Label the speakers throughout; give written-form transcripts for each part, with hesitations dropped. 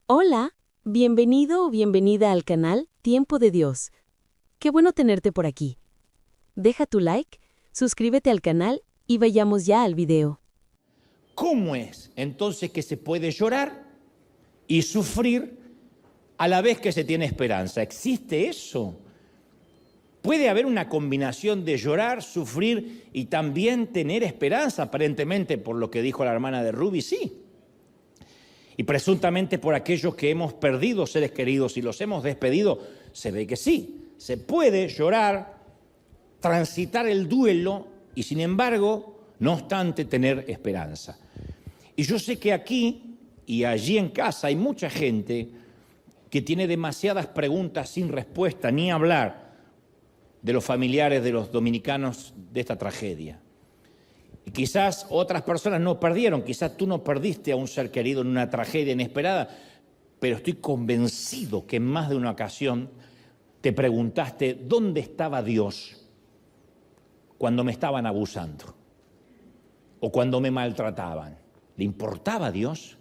Speaker 1: Hola, bienvenido o bienvenida al canal Tiempo de Dios. Qué bueno tenerte por aquí. Deja tu like, suscríbete al canal y vayamos ya al video.
Speaker 2: ¿Cómo es entonces que se puede llorar y sufrir a la vez que se tiene esperanza? ¿Existe eso? ¿Puede haber una combinación de llorar, sufrir y también tener esperanza? Aparentemente, por lo que dijo la hermana de Ruby, sí. Y presuntamente por aquellos que hemos perdido seres queridos y los hemos despedido, se ve que sí. Se puede llorar, transitar el duelo y sin embargo, no obstante, tener esperanza. Y yo sé que aquí y allí en casa hay mucha gente que tiene demasiadas preguntas sin respuesta, ni hablar de los familiares de los dominicanos de esta tragedia. Y quizás otras personas no perdieron, quizás tú no perdiste a un ser querido en una tragedia inesperada, pero estoy convencido que en más de una ocasión te preguntaste, ¿dónde estaba Dios cuando me estaban abusando? O cuando me maltrataban. ¿Le importaba a Dios?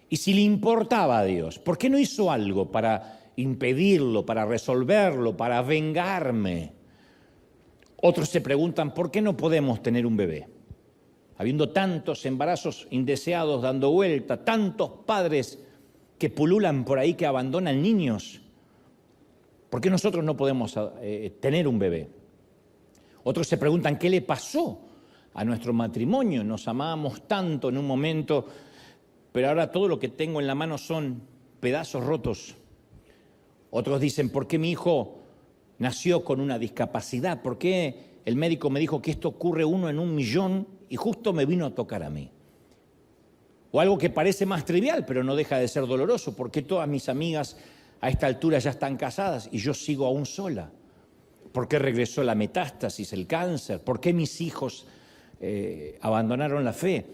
Speaker 2: Y si le importaba a Dios, ¿por qué no hizo algo para impedirlo, para resolverlo, para vengarme? Otros se preguntan, ¿por qué no podemos tener un bebé? Habiendo tantos embarazos indeseados dando vuelta, tantos padres que pululan por ahí, que abandonan niños, ¿por qué nosotros no podemos tener un bebé? Otros se preguntan, ¿qué le pasó a nuestro matrimonio? Nos amábamos tanto en un momento, pero ahora todo lo que tengo en la mano son pedazos rotos. Otros dicen, ¿por qué mi hijo nació con una discapacidad? ¿Por qué el médico me dijo que esto ocurre 1 en 1.000.000 y justo me vino a tocar a mí? O algo que parece más trivial, pero no deja de ser doloroso. ¿Por qué todas mis amigas a esta altura ya están casadas y yo sigo aún sola? ¿Por qué regresó la metástasis, el cáncer? ¿Por qué mis hijos abandonaron la fe?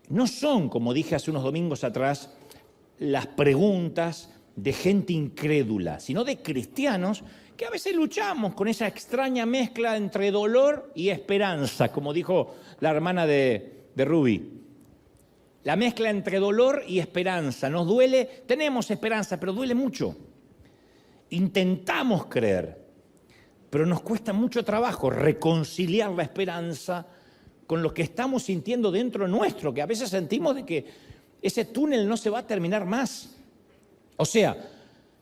Speaker 2: No son, como dije hace unos domingos atrás, las preguntas de gente incrédula, sino de cristianos que a veces luchamos con esa extraña mezcla entre dolor y esperanza, como dijo la hermana de Ruby. La mezcla entre dolor y esperanza. Nos duele, tenemos esperanza, pero duele mucho. Intentamos creer, pero nos cuesta mucho trabajo reconciliar la esperanza con lo que estamos sintiendo dentro nuestro, que a veces sentimos de que ese túnel no se va a terminar más. O sea,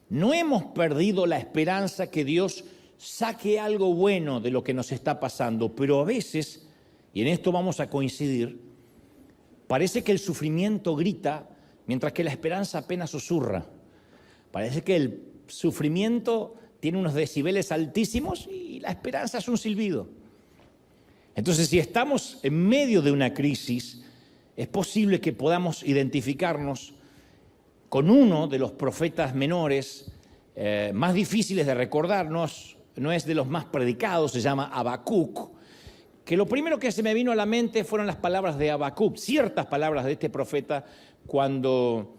Speaker 2: no hemos perdido la esperanza que Dios saque algo bueno de lo que nos está pasando, pero a veces, y en esto vamos a coincidir, parece que el sufrimiento grita mientras que la esperanza apenas susurra. Parece que el sufrimiento tiene unos decibeles altísimos y la esperanza es un silbido. Entonces, si estamos en medio de una crisis, es posible que podamos identificarnos con uno de los profetas menores más difíciles de recordarnos, no es de los más predicados, se llama Habacuc, que lo primero que se me vino a la mente fueron las palabras de Habacuc, ciertas palabras de este profeta cuando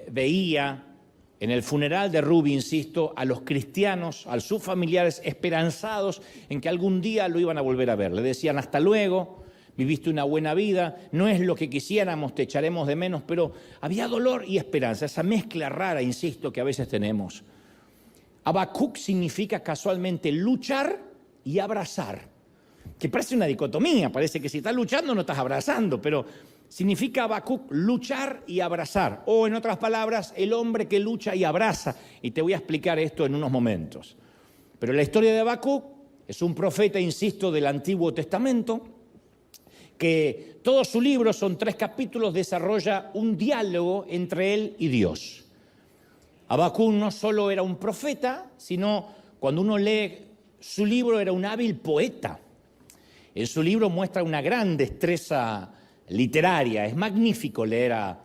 Speaker 2: veía en el funeral de Ruby, insisto, a los cristianos, a sus familiares esperanzados en que algún día lo iban a volver a ver. Le decían, hasta luego, viviste una buena vida, no es lo que quisiéramos, te echaremos de menos, pero había dolor y esperanza, esa mezcla rara, insisto, que a veces tenemos. Habacuc significa casualmente luchar y abrazar, que parece una dicotomía, parece que si estás luchando no estás abrazando, pero significa Habacuc luchar y abrazar, o en otras palabras, el hombre que lucha y abraza, y te voy a explicar esto en unos momentos. Pero la historia de Habacuc es un profeta, insisto, del Antiguo Testamento, que todo su libro, son 3 capítulos, desarrolla un diálogo entre él y Dios. Habacuc no solo era un profeta, sino cuando uno lee su libro era un hábil poeta. En su libro muestra una gran destreza literaria. Es magnífico leer a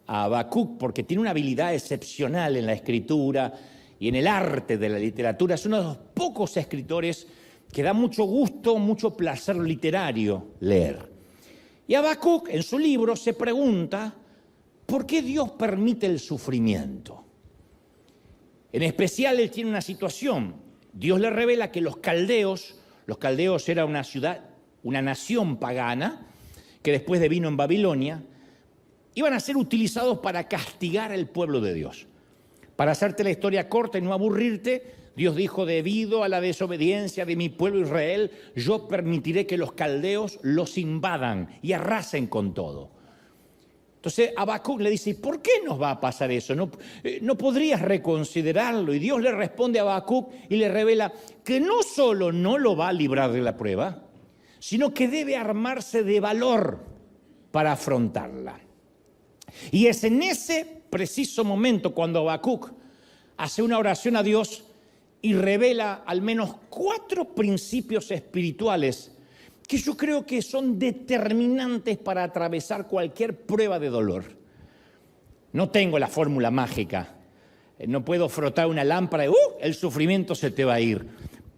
Speaker 2: Habacuc porque tiene una habilidad excepcional en la escritura y en el arte de la literatura. Es uno de los pocos escritores que da mucho gusto, mucho placer literario leer. Y Habacuc en su libro se pregunta, ¿por qué Dios permite el sufrimiento? En especial él tiene una situación. Dios le revela que los caldeos era una ciudad, una nación pagana, que después devino en Babilonia, iban a ser utilizados para castigar al pueblo de Dios. Para hacerte la historia corta y no aburrirte, Dios dijo, debido a la desobediencia de mi pueblo Israel, yo permitiré que los caldeos los invadan y arrasen con todo. Entonces Habacuc le dice, ¿por qué nos va a pasar eso? ¿No podrías reconsiderarlo? Y Dios le responde a Habacuc y le revela que no solo no lo va a librar de la prueba, sino que debe armarse de valor para afrontarla. Y es en ese preciso momento cuando Habacuc hace una oración a Dios y revela al menos 4 principios espirituales que yo creo que son determinantes para atravesar cualquier prueba de dolor. No tengo la fórmula mágica, no puedo frotar una lámpara y el sufrimiento se te va a ir.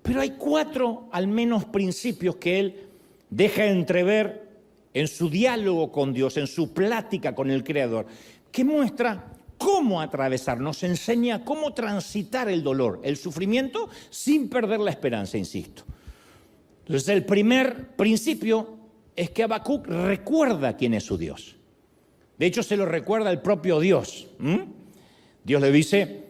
Speaker 2: Pero hay 4 al menos principios que él deja entrever en su diálogo con Dios, en su plática con el Creador, que muestra cómo atravesar, nos enseña cómo transitar el dolor, el sufrimiento, sin perder la esperanza, insisto. Entonces, el primer principio es que Habacuc recuerda quién es su Dios. De hecho, se lo recuerda el propio Dios. Dios le dice,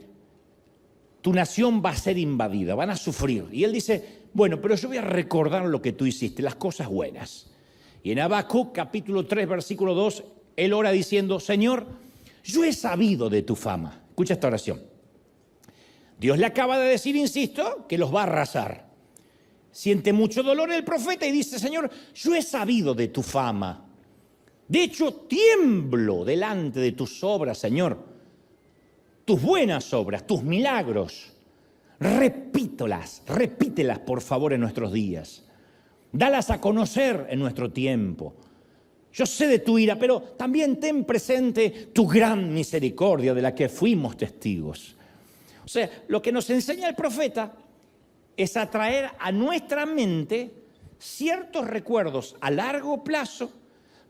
Speaker 2: tu nación va a ser invadida, van a sufrir. Y él dice, bueno, pero yo voy a recordar lo que tú hiciste, las cosas buenas. Y en Habacuc, capítulo 3, versículo 2, él ora diciendo, Señor, yo he sabido de tu fama. Escucha esta oración. Dios le acaba de decir, insisto, que los va a arrasar. Siente mucho dolor el profeta y dice, Señor, yo he sabido de tu fama. De hecho, tiemblo delante de tus obras, Señor. Tus buenas obras, tus milagros. Repítelas, por favor, en nuestros días. Dalas a conocer en nuestro tiempo. Yo sé de tu ira, pero también ten presente tu gran misericordia de la que fuimos testigos. O sea, lo que nos enseña el profeta es atraer a nuestra mente ciertos recuerdos a largo plazo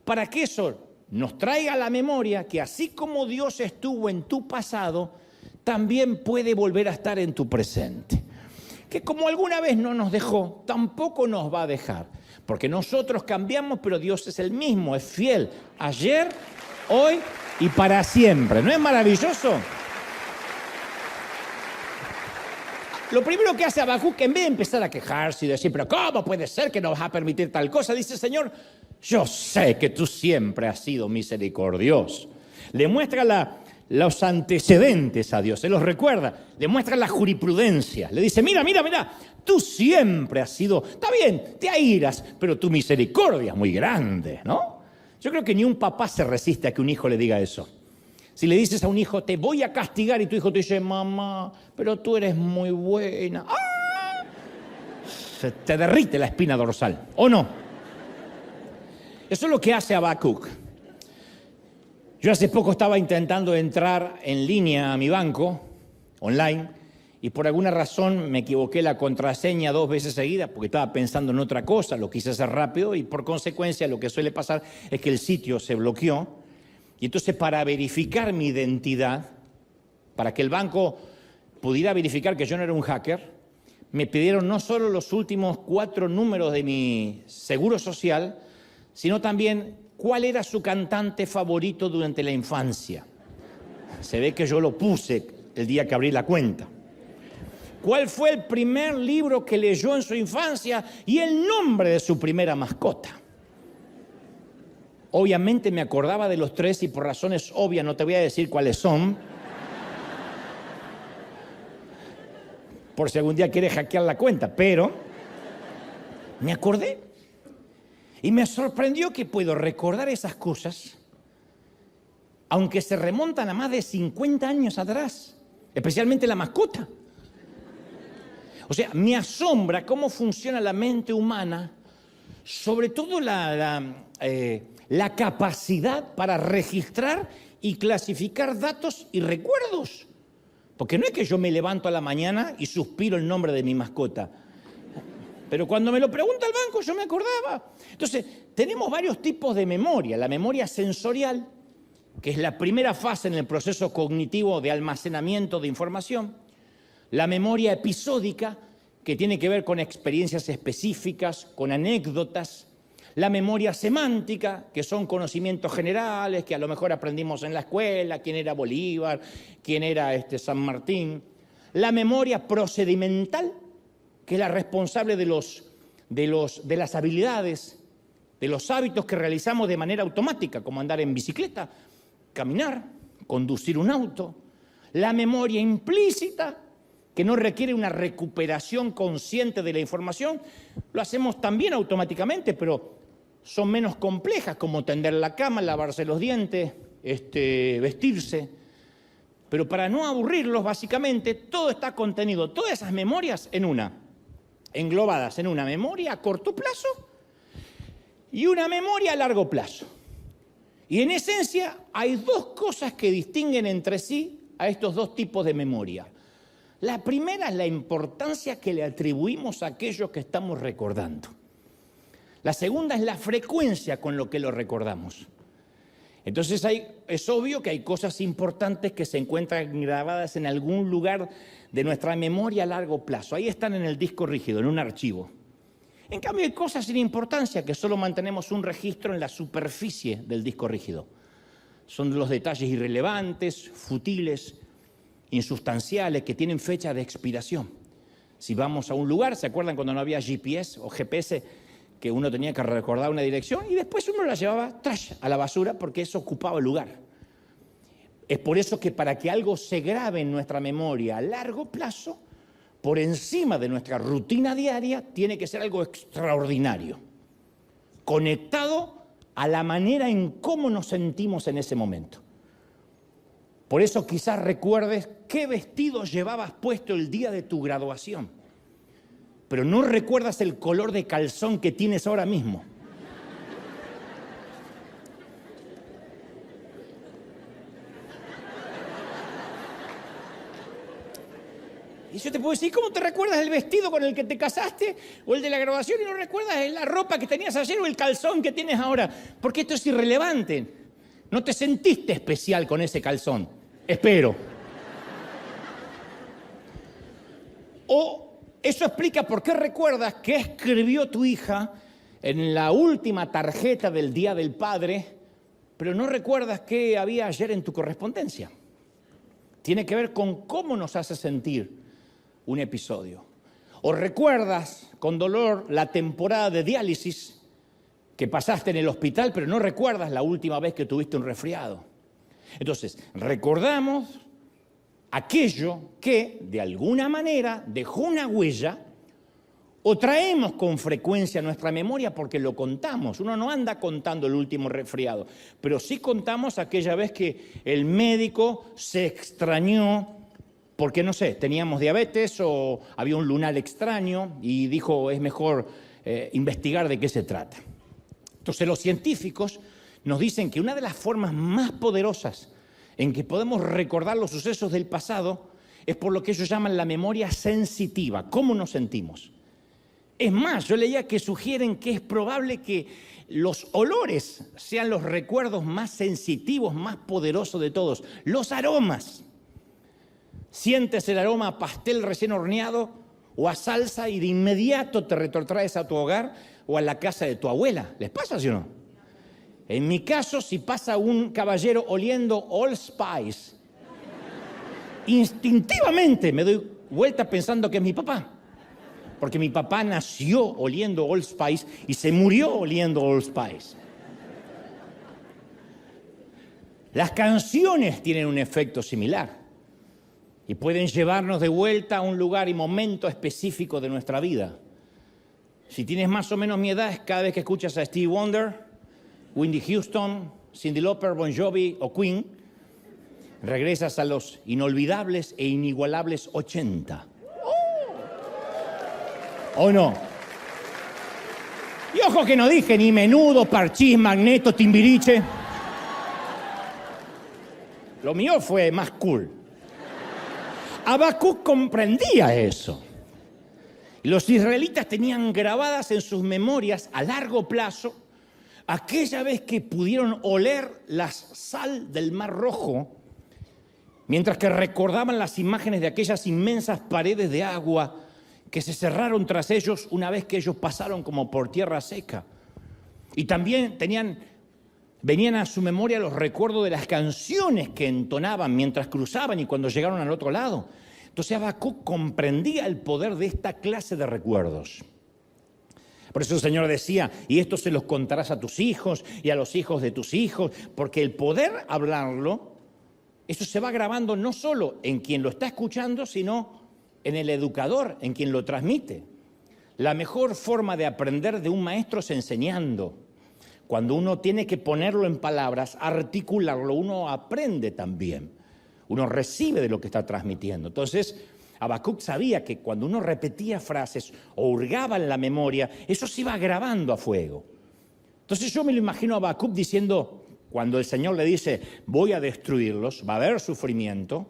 Speaker 2: para que eso nos traiga a la memoria que así como Dios estuvo en tu pasado, también puede volver a estar en tu presente. Que como alguna vez no nos dejó, tampoco nos va a dejar. Porque nosotros cambiamos, pero Dios es el mismo, es fiel. Ayer, hoy y para siempre. ¿No es maravilloso? Lo primero que hace Habacuc, en vez de empezar a quejarse y decir, pero ¿cómo puede ser que nos vas a permitir tal cosa? Dice, Señor, yo sé que tú siempre has sido misericordioso. Le muestra los antecedentes a Dios, se los recuerda, le muestra la jurisprudencia. Le dice, mira, tú siempre has sido, está bien, te airas, pero tu misericordia es muy grande, ¿no? Yo creo que ni un papá se resiste a que un hijo le diga eso. Si le dices a un hijo, te voy a castigar, y tu hijo te dice, mamá, pero tú eres muy buena. ¡Ah! Se te derrite la espina dorsal, ¿o no? Eso es lo que hace Habacuc. Yo hace poco estaba intentando entrar en línea a mi banco, online, y por alguna razón me equivoqué la contraseña 2 veces seguidas porque estaba pensando en otra cosa, lo quise hacer rápido y por consecuencia lo que suele pasar es que el sitio se bloqueó. Y entonces para verificar mi identidad, para que el banco pudiera verificar que yo no era un hacker, me pidieron no solo los últimos 4 números de mi seguro social, sino también cuál era su cantante favorito durante la infancia. Se ve que yo lo puse el día que abrí la cuenta. ¿Cuál fue el primer libro que leyó en su infancia y el nombre de su primera mascota? Obviamente me acordaba de los 3 y por razones obvias no te voy a decir cuáles son. Por si algún día quieres hackear la cuenta, pero me acordé. Y me sorprendió que puedo recordar esas cosas, aunque se remontan a más de 50 años atrás, especialmente la mascota. O sea, me asombra cómo funciona la mente humana, sobre todo la capacidad para registrar y clasificar datos y recuerdos. Porque no es que yo me levanto a la mañana y suspiro el nombre de mi mascota. Pero cuando me lo pregunta el banco, yo me acordaba. Entonces, tenemos varios tipos de memoria. La memoria sensorial, que es la primera fase en el proceso cognitivo de almacenamiento de información. La memoria episódica, que tiene que ver con experiencias específicas, con anécdotas. La memoria semántica, que son conocimientos generales, que a lo mejor aprendimos en la escuela, quién era Bolívar, quién era San Martín. La memoria procedimental, que es la responsable de las habilidades, de los hábitos que realizamos de manera automática, como andar en bicicleta, caminar, conducir un auto. La memoria implícita, que no requiere una recuperación consciente de la información, lo hacemos también automáticamente, pero son menos complejas, como tender la cama, lavarse los dientes, vestirse. Pero para no aburrirlos, básicamente, todo está contenido, todas esas memorias englobadas en una memoria a corto plazo y una memoria a largo plazo. Y en esencia hay dos cosas que distinguen entre sí a estos dos tipos de memoria. La primera es la importancia que le atribuimos a aquello que estamos recordando. La segunda es la frecuencia con lo que lo recordamos. Entonces es obvio que hay cosas importantes que se encuentran grabadas en algún lugar de nuestra memoria a largo plazo. Ahí están en el disco rígido, en un archivo. En cambio hay cosas sin importancia que solo mantenemos un registro en la superficie del disco rígido. Son los detalles irrelevantes, futiles, insustanciales, que tienen fecha de expiración. Si vamos a un lugar, ¿se acuerdan cuando no había GPS o GPS? Que uno tenía que recordar una dirección y después uno la llevaba a la basura porque eso ocupaba el lugar. Es por eso que para que algo se grabe en nuestra memoria a largo plazo, por encima de nuestra rutina diaria, tiene que ser algo extraordinario, conectado a la manera en cómo nos sentimos en ese momento. Por eso quizás recuerdes qué vestido llevabas puesto el día de tu graduación, pero no recuerdas el color de calzón que tienes ahora mismo. Y yo te puedo decir, ¿cómo te recuerdas el vestido con el que te casaste o el de la graduación y no recuerdas la ropa que tenías ayer o el calzón que tienes ahora? Porque esto es irrelevante. No te sentiste especial con ese calzón. Espero. O eso explica por qué recuerdas qué escribió tu hija en la última tarjeta del Día del Padre, pero no recuerdas qué había ayer en tu correspondencia. Tiene que ver con cómo nos hace sentir un episodio. O recuerdas con dolor la temporada de diálisis que pasaste en el hospital, pero no recuerdas la última vez que tuviste un resfriado. Entonces, recordamos aquello que de alguna manera dejó una huella o traemos con frecuencia a nuestra memoria porque lo contamos. Uno no anda contando el último resfriado, pero sí contamos aquella vez que el médico se extrañó porque, no sé, teníamos diabetes o había un lunar extraño y dijo, es mejor investigar de qué se trata. Entonces, los científicos nos dicen que una de las formas más poderosas en que podemos recordar los sucesos del pasado es por lo que ellos llaman la memoria sensitiva, cómo nos sentimos. Es más, yo leía que sugieren que es probable que los olores sean los recuerdos más sensitivos, más poderosos de todos. Los aromas. Sientes el aroma a pastel recién horneado o a salsa y de inmediato te retrotraes a tu hogar o a la casa de tu abuela. ¿Les pasa, sí o no? En mi caso, si pasa un caballero oliendo Old Spice, instintivamente me doy vuelta pensando que es mi papá. Porque mi papá nació oliendo Old Spice y se murió oliendo Old Spice. Las canciones tienen un efecto similar y pueden llevarnos de vuelta a un lugar y momento específico de nuestra vida. Si tienes más o menos mi edad, cada vez que escuchas a Stevie Wonder, Whitney Houston, Cyndi Lauper, Bon Jovi o Queen, regresas a los inolvidables e inigualables 80. ¿O no? Y ojo que no dije ni Menudo, Parchís, Magneto, Timbiriche. Lo mío fue más cool. Habacuc comprendía eso. Los israelitas tenían grabadas en sus memorias a largo plazo aquella vez que pudieron oler la sal del Mar Rojo, mientras que recordaban las imágenes de aquellas inmensas paredes de agua que se cerraron tras ellos una vez que ellos pasaron como por tierra seca. Y también venían a su memoria los recuerdos de las canciones que entonaban mientras cruzaban y cuando llegaron al otro lado. Entonces Habacuc comprendía el poder de esta clase de recuerdos. Por eso el Señor decía, y esto se los contarás a tus hijos y a los hijos de tus hijos, porque el poder hablarlo, eso se va grabando no solo en quien lo está escuchando, sino en el educador, en quien lo transmite. La mejor forma de aprender de un maestro es enseñando. Cuando uno tiene que ponerlo en palabras, articularlo, uno aprende también. Uno recibe de lo que está transmitiendo. Entonces, Habacuc sabía que cuando uno repetía frases o hurgaba en la memoria, eso se iba grabando a fuego. Entonces yo me lo imagino a Habacuc diciendo, cuando el Señor le dice, voy a destruirlos, va a haber sufrimiento.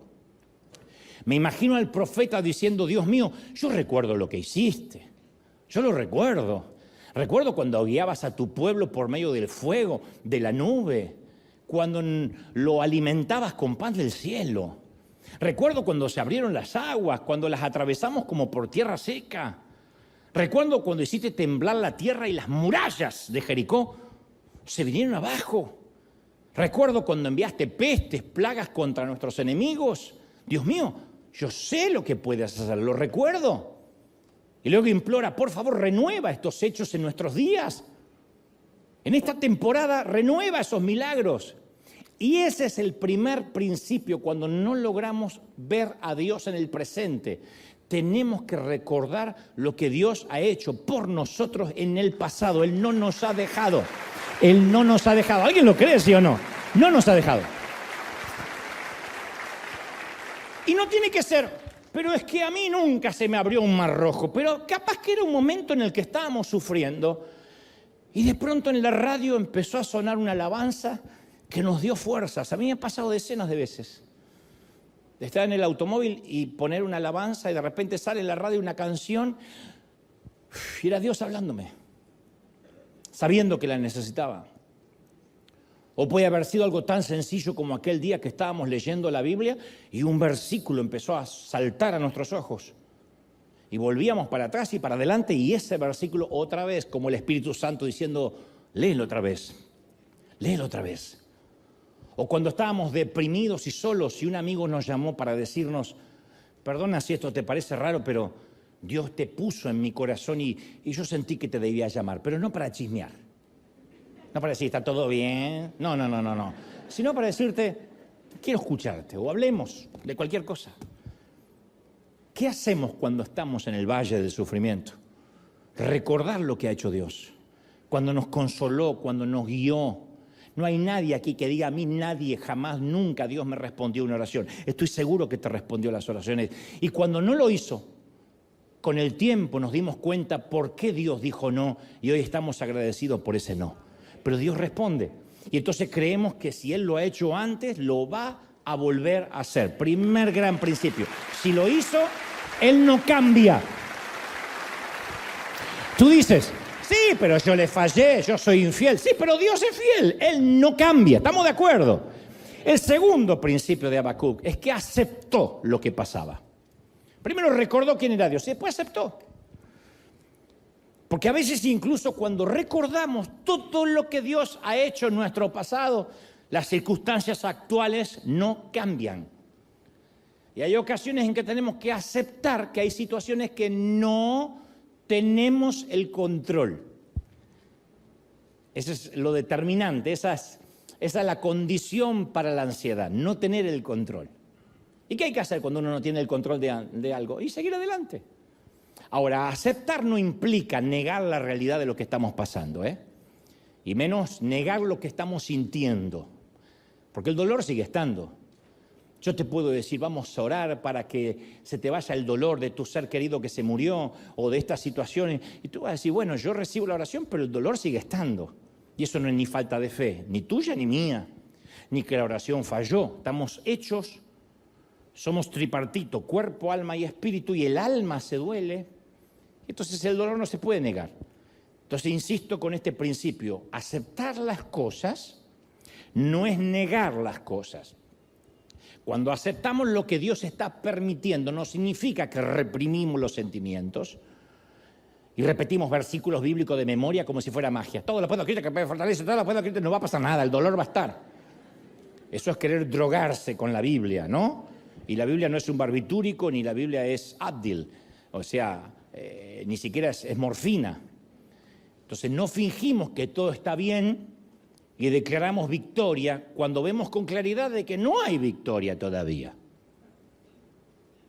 Speaker 2: Me imagino al profeta diciendo, Dios mío, yo recuerdo lo que hiciste. Yo lo recuerdo. Recuerdo cuando guiabas a tu pueblo por medio del fuego, de la nube, cuando lo alimentabas con pan del cielo. Recuerdo cuando se abrieron las aguas, cuando las atravesamos como por tierra seca. Recuerdo cuando hiciste temblar la tierra y las murallas de Jericó se vinieron abajo. Recuerdo cuando enviaste pestes, plagas contra nuestros enemigos. Dios mío, yo sé lo que puedes hacer, lo recuerdo. Y luego implora, por favor, renueva estos hechos en nuestros días. En esta temporada, renueva esos milagros. Y ese es el primer principio cuando no logramos ver a Dios en el presente. Tenemos que recordar lo que Dios ha hecho por nosotros en el pasado. Él no nos ha dejado. Él no nos ha dejado. ¿Alguien lo cree, sí o no? No nos ha dejado. Y no tiene que ser, pero es que a mí nunca se me abrió un mar rojo. Pero capaz que era un momento en el que estábamos sufriendo y de pronto en la radio empezó a sonar una alabanza que nos dio fuerzas. A mí me ha pasado decenas de veces de estar en el automóvil y poner una alabanza y de repente sale en la radio una canción y era Dios hablándome, sabiendo que la necesitaba. O puede haber sido algo tan sencillo como aquel día que estábamos leyendo la Biblia y un versículo empezó a saltar a nuestros ojos. Y volvíamos para atrás y para adelante y ese versículo otra vez, como el Espíritu Santo diciendo, léelo otra vez, léelo otra vez. O cuando estábamos deprimidos y solos y un amigo nos llamó para decirnos, perdona si esto te parece raro, pero Dios te puso en mi corazón y yo sentí que te debía llamar, pero no para chismear. No para decir, está todo bien, no. Sino para decirte, quiero escucharte o hablemos de cualquier cosa. ¿Qué hacemos cuando estamos en el valle del sufrimiento? Recordar lo que ha hecho Dios. Cuando nos consoló, cuando nos guió. No hay nadie aquí que diga, a mí nadie, jamás, nunca Dios me respondió una oración. Estoy seguro que te respondió las oraciones. Y cuando no lo hizo, con el tiempo nos dimos cuenta por qué Dios dijo no y hoy estamos agradecidos por ese no. Pero Dios responde. Y entonces creemos que si Él lo ha hecho antes, lo va a volver a hacer. Primer gran principio. Si lo hizo, Él no cambia. Tú dices, sí, pero yo le fallé, yo soy infiel. Sí, pero Dios es fiel, Él no cambia, ¿estamos de acuerdo? El segundo principio de Habacuc es que aceptó lo que pasaba. Primero recordó quién era Dios y después aceptó. Porque a veces incluso cuando recordamos todo lo que Dios ha hecho en nuestro pasado, las circunstancias actuales no cambian. Y hay ocasiones en que tenemos que aceptar que hay situaciones que no tenemos el control. Eso es lo determinante, esa es la condición para la ansiedad, no tener el control. ¿Y qué hay que hacer cuando uno no tiene el control de algo? Y seguir adelante. Ahora, aceptar no implica negar la realidad de lo que estamos pasando, y menos negar lo que estamos sintiendo, porque el dolor sigue estando. Yo te puedo decir, vamos a orar para que se te vaya el dolor de tu ser querido que se murió o de estas situaciones. Y tú vas a decir, bueno, yo recibo la oración, pero el dolor sigue estando. Y eso no es ni falta de fe, ni tuya ni mía, ni que la oración falló. Estamos hechos, somos tripartito, cuerpo, alma y espíritu, y el alma se duele. Entonces el dolor no se puede negar. Entonces insisto con este principio, aceptar las cosas no es negar las cosas. Cuando aceptamos lo que Dios está permitiendo, no significa que reprimimos los sentimientos Y repetimos versículos bíblicos de memoria como si fuera magia. Todo lo puedo Cristo que me fortalece, todo lo puedo Cristo, no va a pasar nada, el dolor va a estar. Eso es querer drogarse con la Biblia, ¿no? Y la Biblia no es un barbitúrico, ni la Biblia es Advil, o sea, ni siquiera es morfina. Entonces no fingimos que todo está bien y declaramos victoria cuando vemos con claridad de que no hay victoria todavía.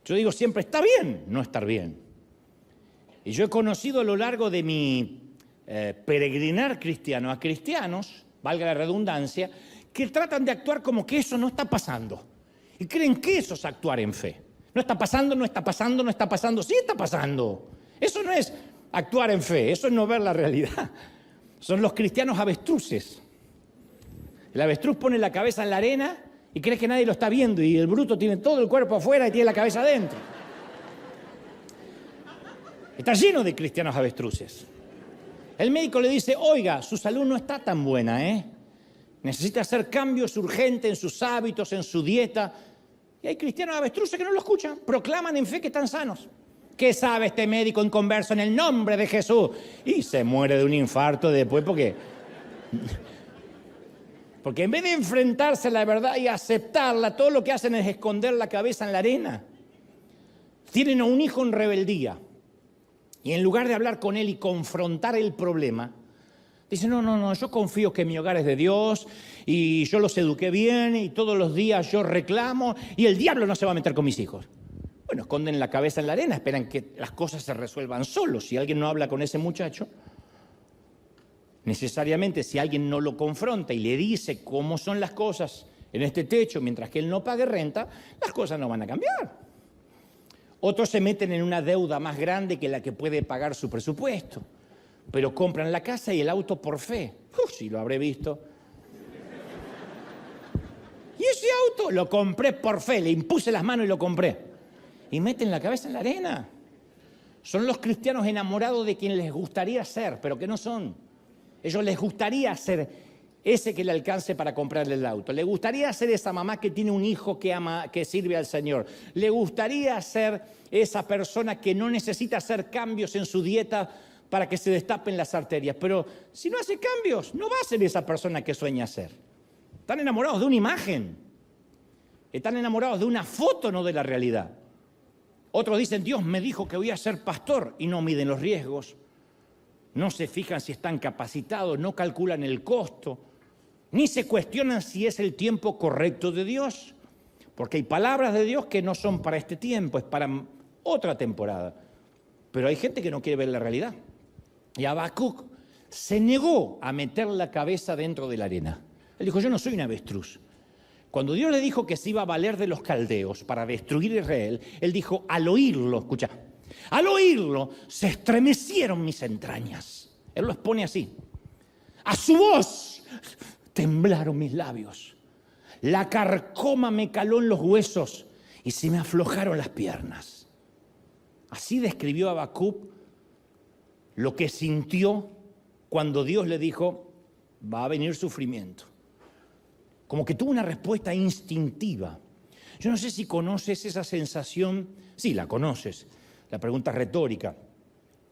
Speaker 2: Yo digo siempre, está bien no estar bien. Y yo he conocido a lo largo de mi peregrinar cristiano a cristianos, valga la redundancia, que tratan de actuar como que eso no está pasando. Y creen que eso es actuar en fe. No está pasando, no está pasando, no está pasando. Sí está pasando. Eso no es actuar en fe, eso es no ver la realidad. Son los cristianos avestruces. El avestruz pone la cabeza en la arena y cree que nadie lo está viendo. Y el bruto tiene todo el cuerpo afuera y tiene la cabeza adentro. Está lleno de cristianos avestruces. El médico le dice, oiga, su salud no está tan buena, necesita hacer cambios urgentes en sus hábitos, en su dieta. Y hay cristianos avestruces que no lo escuchan, proclaman en fe que están sanos. ¿Qué sabe este médico inconverso en el nombre de Jesús? Y se muere de un infarto después porque en vez de enfrentarse a la verdad y aceptarla, todo lo que hacen es esconder la cabeza en la arena. Tienen a un hijo en rebeldía. Y en lugar de hablar con él y confrontar el problema, dicen, no, yo confío que mi hogar es de Dios y yo los eduqué bien y todos los días yo reclamo y el diablo no se va a meter con mis hijos. Bueno, esconden la cabeza en la arena, esperan que las cosas se resuelvan solos. Si alguien no habla con ese muchacho, necesariamente si alguien no lo confronta y le dice cómo son las cosas en este techo mientras que él no pague renta, las cosas no van a cambiar. Otros se meten en una deuda más grande que la que puede pagar su presupuesto, pero compran la casa y el auto por fe. Sí, lo habré visto. Y ese auto lo compré por fe, le impuse las manos y lo compré. Y meten la cabeza en la arena. Son los cristianos enamorados de quien les gustaría ser, pero que no son. Ellos les gustaría ser ese que le alcance para comprarle el auto. Le gustaría ser esa mamá que tiene un hijo que ama, que sirve al Señor. Le gustaría ser esa persona que no necesita hacer cambios en su dieta para que se destapen las arterias. Pero si no hace cambios, no va a ser esa persona que sueña ser. Están enamorados de una imagen. Están enamorados de una foto, no de la realidad. Otros dicen, Dios me dijo que voy a ser pastor y no miden los riesgos. No se fijan si están capacitados, no calculan el costo, ni se cuestionan si es el tiempo correcto de Dios, porque hay palabras de Dios que no son para este tiempo, es para otra temporada. Pero hay gente que no quiere ver la realidad. Y Habacuc se negó a meter la cabeza dentro de la arena. Él dijo, yo no soy un avestruz. Cuando Dios le dijo que se iba a valer de los caldeos para destruir a Israel, él dijo, al oírlo, escucha, al oírlo se estremecieron mis entrañas. Él lo expone así. A su voz temblaron mis labios. La carcoma me caló en los huesos y se me aflojaron las piernas. Así describió Habacuc lo que sintió cuando Dios le dijo, va a venir sufrimiento. Como que tuvo una respuesta instintiva. Yo no sé si conoces esa sensación. Sí, la conoces. La pregunta es retórica.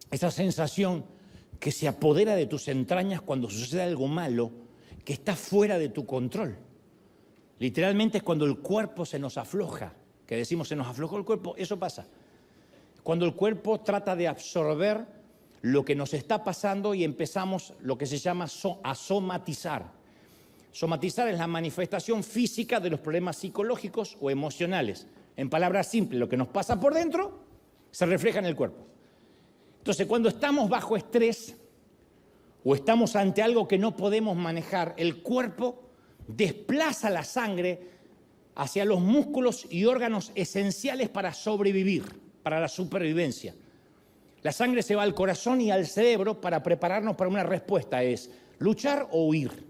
Speaker 2: Esa sensación que se apodera de tus entrañas cuando sucede algo malo que está fuera de tu control. Literalmente es cuando el cuerpo se nos afloja, que decimos se nos aflojó el cuerpo, eso pasa. Cuando el cuerpo trata de absorber lo que nos está pasando y empezamos lo que se llama a somatizar. Somatizar es la manifestación física de los problemas psicológicos o emocionales. En palabras simples, lo que nos pasa por dentro se refleja en el cuerpo. Entonces, cuando estamos bajo estrés o estamos ante algo que no podemos manejar, el cuerpo desplaza la sangre hacia los músculos y órganos esenciales para sobrevivir, para la supervivencia. La sangre se va al corazón y al cerebro para prepararnos para una respuesta, es luchar o huir.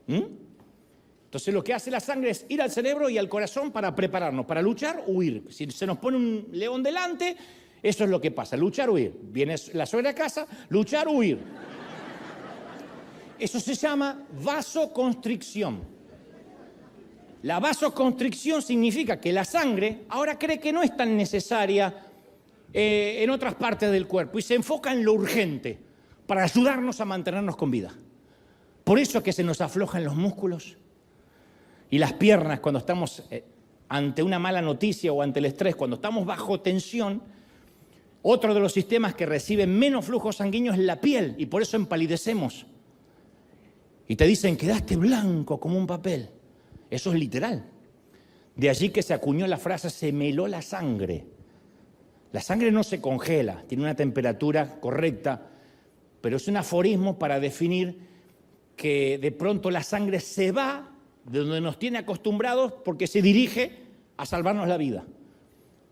Speaker 2: Entonces lo que hace la sangre es ir al cerebro y al corazón para prepararnos, para luchar o huir. Si se nos pone un león delante, eso es lo que pasa, luchar o huir. Viene la suegra a casa, luchar o huir. Eso se llama vasoconstricción. La vasoconstricción significa que la sangre ahora cree que no es tan necesaria en otras partes del cuerpo y se enfoca en lo urgente para ayudarnos a mantenernos con vida. Por eso es que se nos aflojan los músculos y las piernas cuando estamos ante una mala noticia o ante el estrés, cuando estamos bajo tensión. Otro de los sistemas que recibe menos flujo sanguíneo es la piel y por eso empalidecemos. Y te dicen, quedaste blanco como un papel. Eso es literal. De allí que se acuñó la frase, se me heló la sangre. La sangre no se congela, tiene una temperatura correcta, pero es un aforismo para definir que de pronto la sangre se va de donde nos tiene acostumbrados porque se dirige a salvarnos la vida.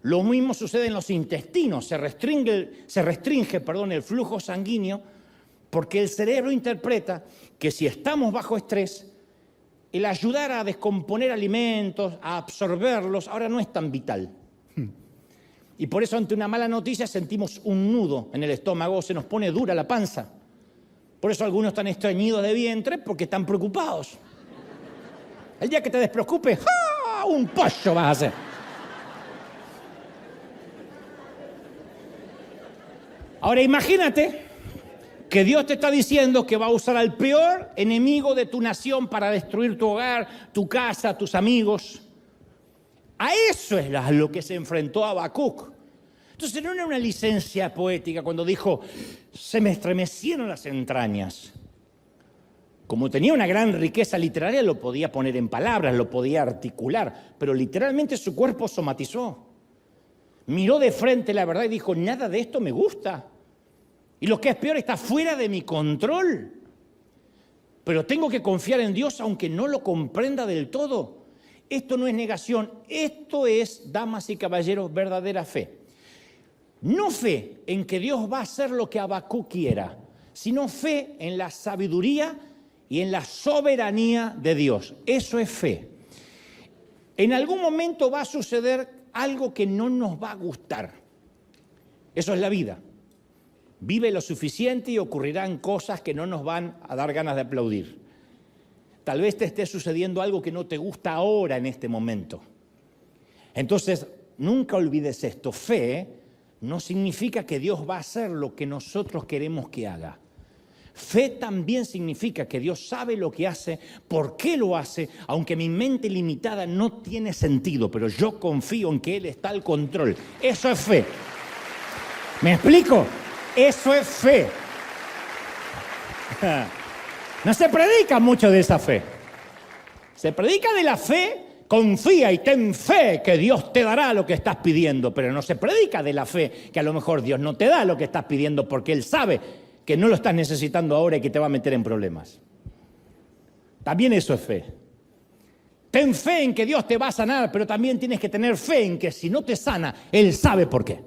Speaker 2: Lo mismo sucede en los intestinos, se restringe el flujo sanguíneo porque el cerebro interpreta que si estamos bajo estrés, el ayudar a descomponer alimentos, a absorberlos, ahora no es tan vital. Y por eso ante una mala noticia sentimos un nudo en el estómago, se nos pone dura la panza. Por eso algunos están estreñidos de vientre porque están preocupados. El día que te despreocupes, ¡ja! Un pollo vas a hacer. Ahora imagínate que Dios te está diciendo que va a usar al peor enemigo de tu nación para destruir tu hogar, tu casa, tus amigos. A eso es a lo que se enfrentó Habacuc. Entonces no era una licencia poética cuando dijo, se me estremecieron las entrañas. Como tenía una gran riqueza literaria, lo podía poner en palabras, lo podía articular, pero literalmente su cuerpo somatizó. Miró de frente la verdad y dijo, nada de esto me gusta. Y lo que es peor, está fuera de mi control. Pero tengo que confiar en Dios aunque no lo comprenda del todo. Esto no es negación, esto es, damas y caballeros, verdadera fe. No fe en que Dios va a hacer lo que Habacuc quiera, sino fe en la sabiduría y en la soberanía de Dios. Eso es fe. En algún momento va a suceder algo que no nos va a gustar. Eso es la vida. Vive lo suficiente y ocurrirán cosas que no nos van a dar ganas de aplaudir. Tal vez te esté sucediendo algo que no te gusta ahora en este momento. Entonces, nunca olvides esto. Fe no significa que Dios va a hacer lo que nosotros queremos que haga. Fe también significa que Dios sabe lo que hace, por qué lo hace, aunque mi mente limitada no tiene sentido, pero yo confío en que Él está al control. Eso es fe. ¿Me explico? Eso es fe. No se predica mucho de esa fe. Se predica de la fe, confía y ten fe que Dios te dará lo que estás pidiendo, pero no se predica de la fe que a lo mejor Dios no te da lo que estás pidiendo porque Él sabe que no lo estás necesitando ahora y que te va a meter en problemas. También eso es fe. Ten fe en que Dios te va a sanar, pero también tienes que tener fe en que si no te sana, Él sabe por qué.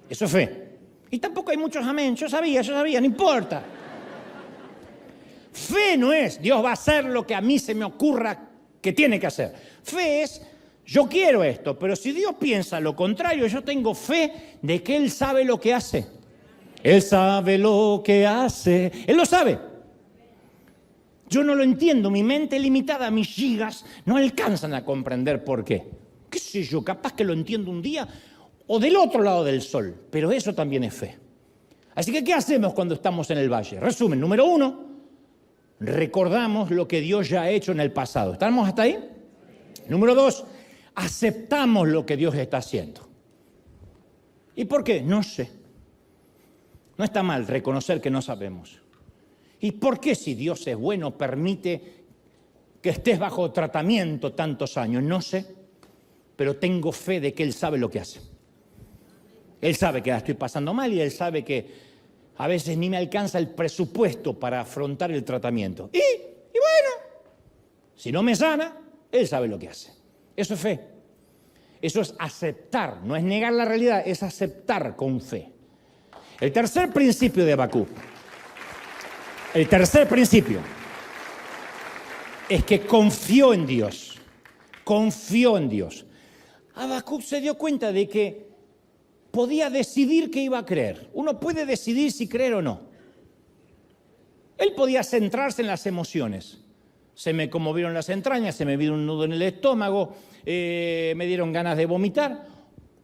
Speaker 2: Eso es fe. Y tampoco hay muchos amén. Yo sabía, no importa. Fe no es, Dios va a hacer lo que a mí se me ocurra que tiene que hacer. Fe es, yo quiero esto, pero si Dios piensa lo contrario, yo tengo fe de que Él sabe lo que hace. Él sabe lo que hace. Él lo sabe. Yo no lo entiendo. Mi mente limitada, mis gigas, no alcanzan a comprender por qué. ¿Qué sé yo? Capaz que lo entiendo un día o del otro lado del sol. Pero eso también es fe. Así que, ¿qué hacemos cuando estamos en el valle? Resumen, número 1, recordamos lo que Dios ya ha hecho en el pasado. ¿Estamos hasta ahí? Número 2, aceptamos lo que Dios está haciendo. ¿Y por qué? No sé. No está mal reconocer que no sabemos. ¿Y por qué si Dios es bueno permite que estés bajo tratamiento tantos años? No sé, pero tengo fe de que Él sabe lo que hace. Él sabe que la estoy pasando mal y Él sabe que a veces ni me alcanza el presupuesto para afrontar el tratamiento. Y bueno, si no me sana, Él sabe lo que hace. Eso es fe. Eso es aceptar, no es negar la realidad, es aceptar con fe. El tercer principio de Habacuc, el tercer principio, es que confió en Dios. Confió en Dios. Habacuc se dio cuenta de que podía decidir qué iba a creer. Uno puede decidir si creer o no. Él podía centrarse en las emociones. Se me conmovieron las entrañas, se me vino un nudo en el estómago, me dieron ganas de vomitar.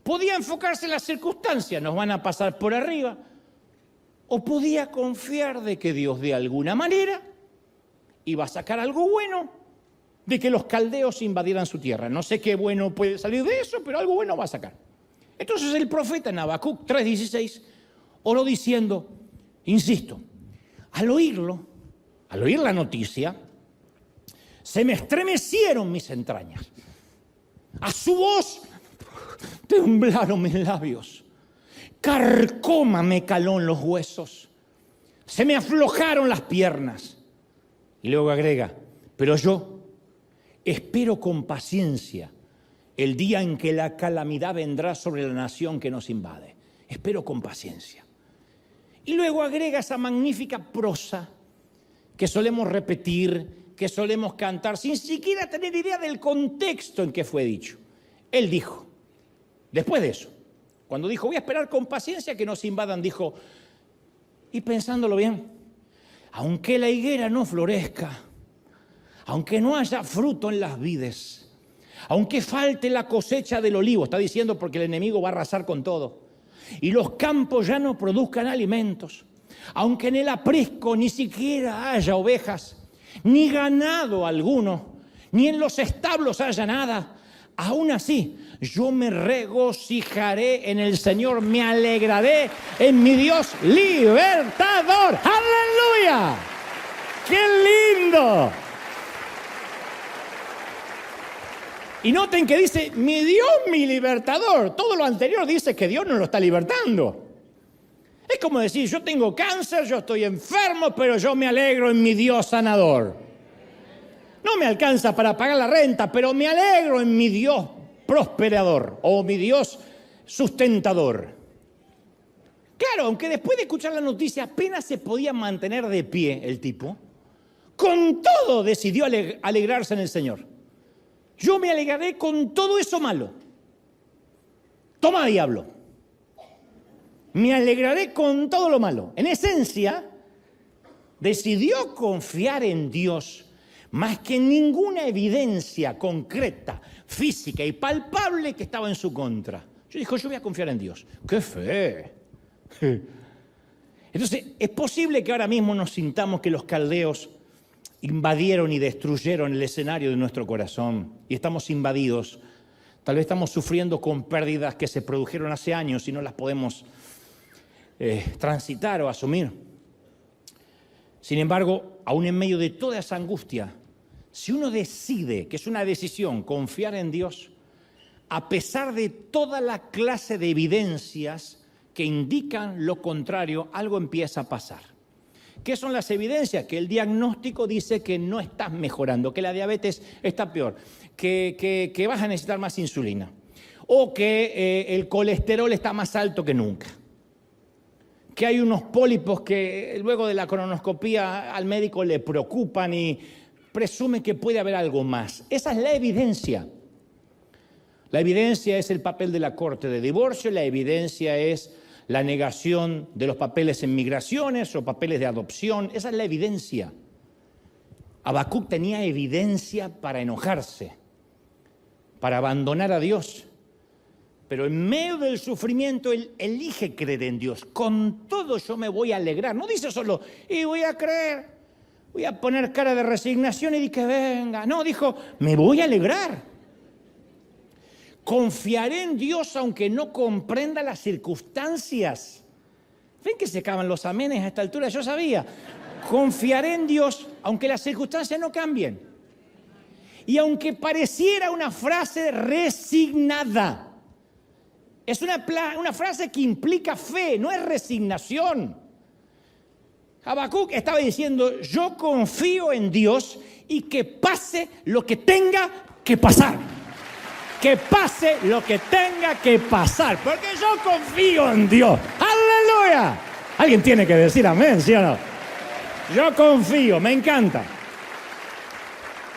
Speaker 2: Podía enfocarse en las circunstancias, nos van a pasar por arriba. O podía confiar de que Dios de alguna manera iba a sacar algo bueno de que los caldeos invadieran su tierra. No sé qué bueno puede salir de eso, pero algo bueno va a sacar. Entonces el profeta en Habacuc 3:16 oró diciendo, insisto, al oír la noticia, se me estremecieron mis entrañas. A su voz temblaron mis labios. Carcoma me caló en los huesos. Se me aflojaron las piernas. Y luego agrega, pero yo espero con paciencia el día en que la calamidad vendrá sobre la nación que nos invade. Espero con paciencia. Y luego agrega esa magnífica prosa que solemos repetir, que solemos cantar, sin siquiera tener idea del contexto en que fue dicho. Él dijo, después de eso, cuando dijo, voy a esperar con paciencia que nos invadan, dijo, y pensándolo bien, aunque la higuera no florezca, aunque no haya fruto en las vides, aunque falte la cosecha del olivo, está diciendo porque el enemigo va a arrasar con todo, y los campos ya no produzcan alimentos, aunque en el aprisco ni siquiera haya ovejas, ni ganado alguno, ni en los establos haya nada, aún así yo me regocijaré en el Señor, me alegraré en mi Dios libertador. ¡Aleluya! ¡Qué lindo! Y noten que dice, mi Dios, mi libertador. Todo lo anterior dice que Dios nos lo está libertando. Es como decir, yo tengo cáncer, yo estoy enfermo, pero yo me alegro en mi Dios sanador. No me alcanza para pagar la renta, pero me alegro en mi Dios prosperador o mi Dios sustentador. Claro, aunque después de escuchar la noticia apenas se podía mantener de pie el tipo, con todo decidió alegrarse en el Señor. Yo me alegraré con todo eso malo. Toma, diablo. Me alegraré con todo lo malo. En esencia, decidió confiar en Dios más que en ninguna evidencia concreta, física y palpable que estaba en su contra. Yo dijo, yo voy a confiar en Dios. ¡Qué fe! Entonces, es posible que ahora mismo nos sintamos que los caldeos invadieron y destruyeron el escenario de nuestro corazón y estamos invadidos. Tal vez estamos sufriendo con pérdidas que se produjeron hace años y no las podemos transitar o asumir. Sin embargo, aún en medio de toda esa angustia, si uno decide, que es una decisión, confiar en Dios, a pesar de toda la clase de evidencias que indican lo contrario, algo empieza a pasar. ¿Qué son las evidencias? Que el diagnóstico dice que no estás mejorando, que la diabetes está peor, que vas a necesitar más insulina o que el colesterol está más alto que nunca, que hay unos pólipos que luego de la colonoscopía al médico le preocupan y presume que puede haber algo más. Esa es la evidencia. La evidencia es el papel de la corte de divorcio, la evidencia es la negación de los papeles en migraciones o papeles de adopción. Esa es la evidencia. Habacuc tenía evidencia para enojarse, para abandonar a Dios. Pero en medio del sufrimiento, él elige creer en Dios. Con todo yo me voy a alegrar. No dice solo, y voy a creer, voy a poner cara de resignación y que venga. No, dijo, me voy a alegrar. Confiaré en Dios aunque no comprenda las circunstancias. ¿Ven que se acaban los amenes a esta altura? Yo sabía. Confiaré en Dios aunque las circunstancias no cambien. Y aunque pareciera una frase resignada, es una frase que implica fe, no es resignación. Habacuc estaba diciendo, yo confío en Dios y que pase lo que tenga que pasar. Que pase lo que tenga que pasar, porque yo confío en Dios. ¡Aleluya! Alguien tiene que decir amén, ¿sí o no? Yo confío, me encanta.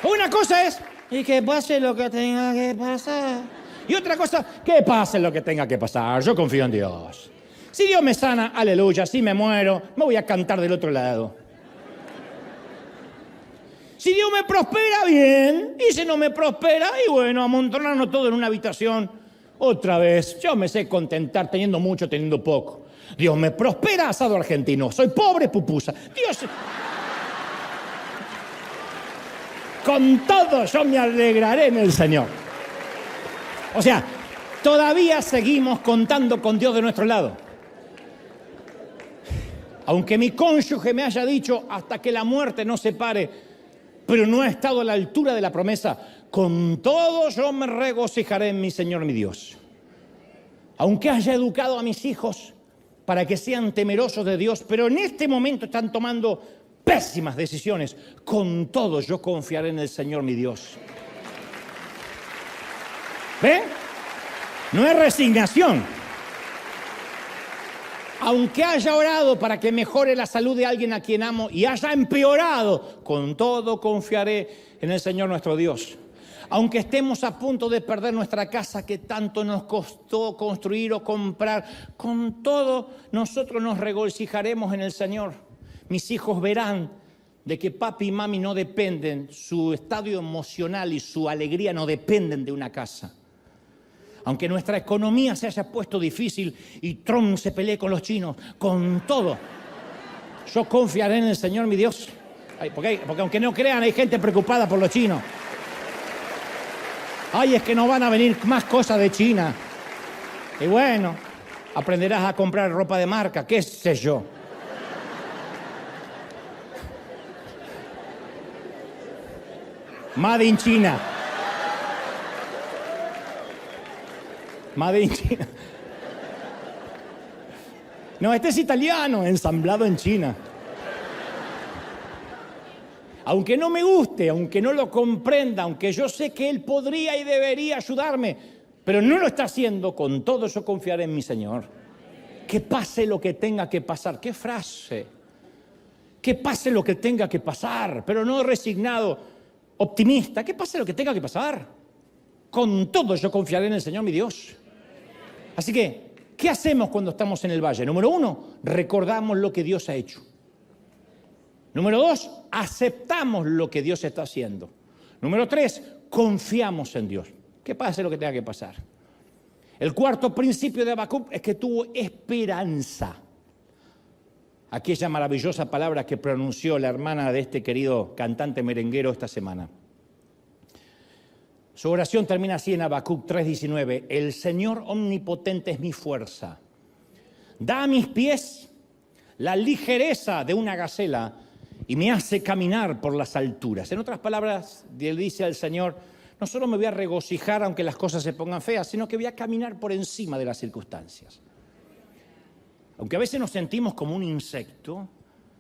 Speaker 2: Una cosa es, y que pase lo que tenga que pasar. Y otra cosa, que pase lo que tenga que pasar. Yo confío en Dios. Si Dios me sana, aleluya. Si me muero, me voy a cantar del otro lado. Si Dios me prospera, bien. Y si no me prospera, y bueno, amontonarnos todo en una habitación Otra vez, yo me sé contentar teniendo mucho, teniendo poco. Dios me prospera, asado argentino. Soy pobre, pupusa. Dios... Con todo yo me alegraré en el Señor. O sea, todavía seguimos contando con Dios de nuestro lado. Aunque mi cónyuge me haya dicho hasta que la muerte nos separe, pero no ha estado a la altura de la promesa, con todo yo me regocijaré en mi Señor mi Dios. Aunque haya educado a mis hijos para que sean temerosos de Dios, pero en este momento están tomando pésimas decisiones, con todo yo confiaré en el Señor mi Dios. ¿Ven? No es resignación. Aunque haya orado para que mejore la salud de alguien a quien amo y haya empeorado, con todo confiaré en el Señor nuestro Dios. Aunque estemos a punto de perder nuestra casa que tanto nos costó construir o comprar, con todo nosotros nos regocijaremos en el Señor. Mis hijos verán de que papi y mami no dependen, su estadio emocional y su alegría no dependen de una casa. Aunque nuestra economía se haya puesto difícil y Trump se pelee con los chinos, con todo, yo confiaré en el Señor mi Dios. Porque aunque no crean, hay gente preocupada por los chinos. Ay, es que no van a venir más cosas de China. Y bueno, aprenderás a comprar ropa de marca, qué sé yo. Made in China. Made in China. No, este es italiano, ensamblado en China. Aunque no me guste, aunque no lo comprenda, aunque yo sé que él podría y debería ayudarme, pero no lo está haciendo, con todo yo confiaré en mi Señor. Que pase lo que tenga que pasar. ¡Qué frase! Que pase lo que tenga que pasar, pero no resignado, optimista. Que pase lo que tenga que pasar. Con todo yo confiaré en el Señor mi Dios. Así que, ¿qué hacemos cuando estamos en el valle? Número 1, recordamos lo que Dios ha hecho. Número 2, aceptamos lo que Dios está haciendo. Número 3, confiamos en Dios. Que pase lo que tenga que pasar. El cuarto principio de Habacuc es que tuvo esperanza. Aquella maravillosa palabra que pronunció la hermana de este querido cantante merenguero esta semana. Su oración termina así en Habacuc 3:19. El Señor omnipotente es mi fuerza. Da a mis pies la ligereza de una gacela y me hace caminar por las alturas. En otras palabras, él dice al Señor, no solo me voy a regocijar aunque las cosas se pongan feas, sino que voy a caminar por encima de las circunstancias. Aunque a veces nos sentimos como un insecto,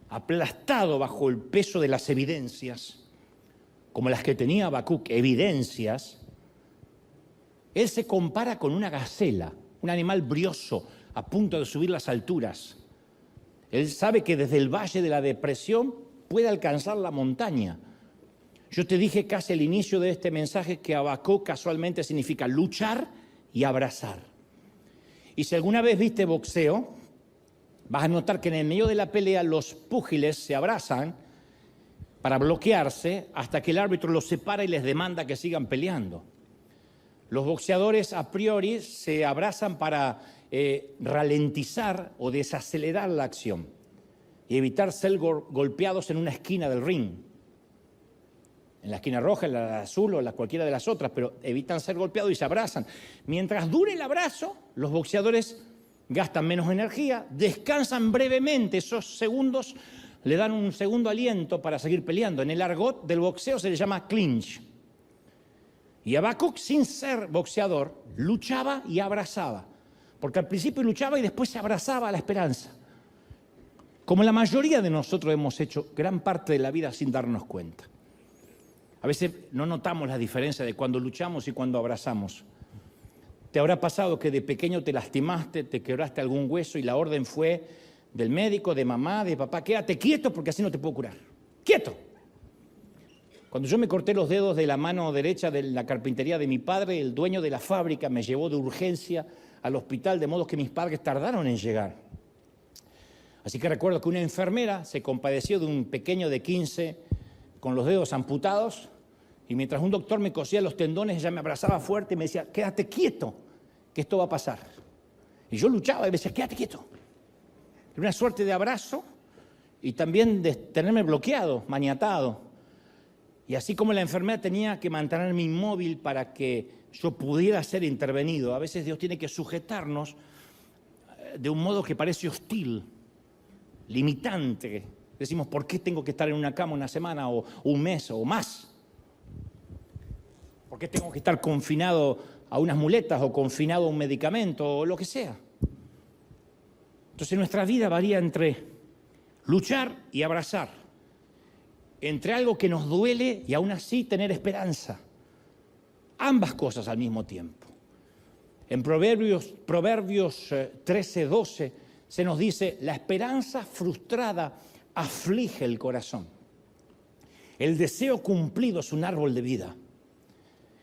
Speaker 2: aplastado bajo el peso de las evidencias, como las que tenía Habacuc, evidencias, él se compara con una gacela, un animal brioso, a punto de subir las alturas. Él sabe que desde el valle de la depresión puede alcanzar la montaña. Yo te dije casi al inicio de este mensaje que Habacuc casualmente significa luchar y abrazar. Y si alguna vez viste boxeo, vas a notar que en el medio de la pelea los púgiles se abrazan para bloquearse hasta que el árbitro los separa y les demanda que sigan peleando. Los boxeadores a priori se abrazan para ralentizar o desacelerar la acción y evitar ser golpeados en una esquina del ring. En la esquina roja, en la azul o en cualquiera de las otras, pero evitan ser golpeados y se abrazan. Mientras dure el abrazo, los boxeadores gastan menos energía, descansan brevemente, esos segundos le dan un segundo aliento para seguir peleando. En el argot del boxeo se le llama clinch. Y Habacuc, sin ser boxeador, luchaba y abrazaba. Porque al principio luchaba y después se abrazaba a la esperanza. Como la mayoría de nosotros hemos hecho gran parte de la vida sin darnos cuenta. A veces no notamos la diferencia de cuando luchamos y cuando abrazamos. Te habrá pasado que de pequeño te lastimaste, te quebraste algún hueso y la orden fue del médico, de mamá, de papá, quédate quieto porque así no te puedo curar. ¡Quieto! Cuando yo me corté los dedos de la mano derecha de la carpintería de mi padre, el dueño de la fábrica me llevó de urgencia al hospital, de modo que mis padres tardaron en llegar. Así que recuerdo que una enfermera se compadeció de un pequeño de 15 con los dedos amputados y mientras un doctor me cosía los tendones, ella me abrazaba fuerte y me decía, quédate quieto, que esto va a pasar. Y yo luchaba y me decía, quédate quieto. Era una suerte de abrazo y también de tenerme bloqueado, maniatado. Y así como la enfermedad tenía que mantenerme inmóvil para que yo pudiera ser intervenido, a veces Dios tiene que sujetarnos de un modo que parece hostil, limitante. Decimos, ¿por qué tengo que estar en una cama una semana o un mes o más? ¿Por qué tengo que estar confinado a unas muletas o confinado a un medicamento o lo que sea? Entonces nuestra vida varía entre luchar y abrazar, entre algo que nos duele y aún así tener esperanza. Ambas cosas al mismo tiempo. En Proverbios 13:12 se nos dice, la esperanza frustrada aflige el corazón. El deseo cumplido es un árbol de vida.